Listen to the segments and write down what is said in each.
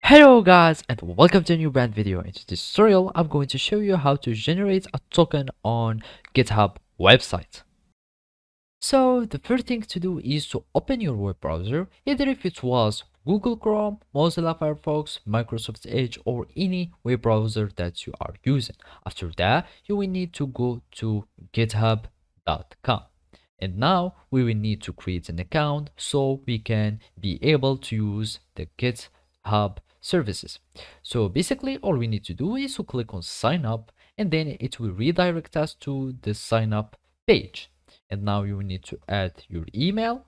Hello guys and welcome to a new brand video. In this tutorial I'm going to show you how to generate a token on GitHub website. So the first thing to do is to open your web browser, either if it was Google Chrome, Mozilla Firefox, Microsoft Edge or any web browser that you are using. After that you will need to go to github.com. And now we will need to create an account so we can be able to use the GitHub services. So basically all we need to do is to click on sign up and then it will redirect us to the sign up page. And now you will need to add your email,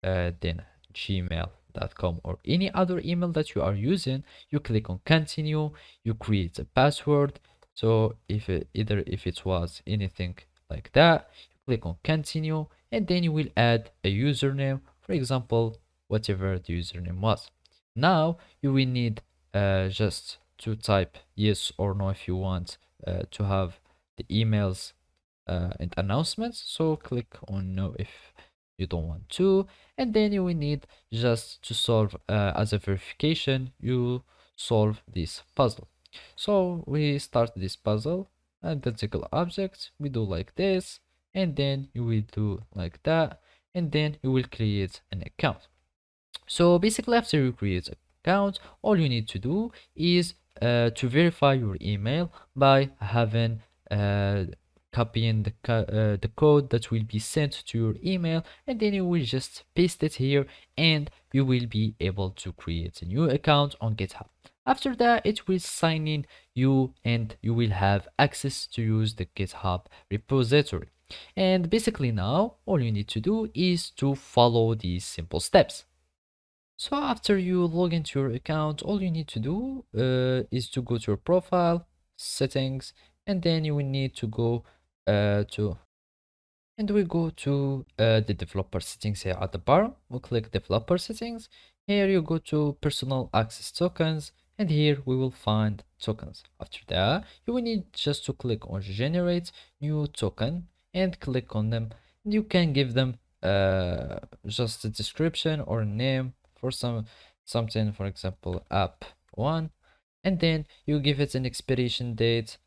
then gmail.com or any other email that you are using. You click on continue, you create a password. So either if it was anything like that, you click on continue and then you will add a username, for example whatever the username was. Now you will need just to type yes or no if you want to have the emails and announcements. So click on no if you don't want to, and then you will need just to solve as a verification, you solve this puzzle. So we start this puzzle identical objects, we do like this, and then you will do like that, and then you will create an account. So basically after you create an account, all you need to do is to verify your email by having copying the code that will be sent to your email, and then you will just paste it here and you will be able to create a new account on GitHub. After that it will sign in you and you will have access to use the GitHub repository. And basically now all you need to do is to follow these simple steps. So after you log into your account, all you need to do is to go to your profile, settings, and then you will need to go to the developer settings here at the bottom. We'll click developer settings. Here you go to personal access tokens, and here we will find tokens. After that, you will need just to click on generate new token and click on them. You can give them just a description or a name for something, for example app 1, and then you give it an expiration date.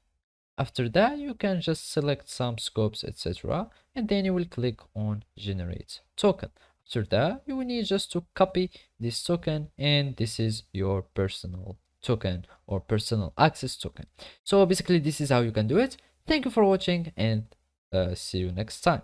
After that you can just select some scopes, etc., and then you will click on generate token. After that you will need just to copy this token, and this is your personal token or personal access token. So basically this is how you can do it. Thank you for watching and see you next time.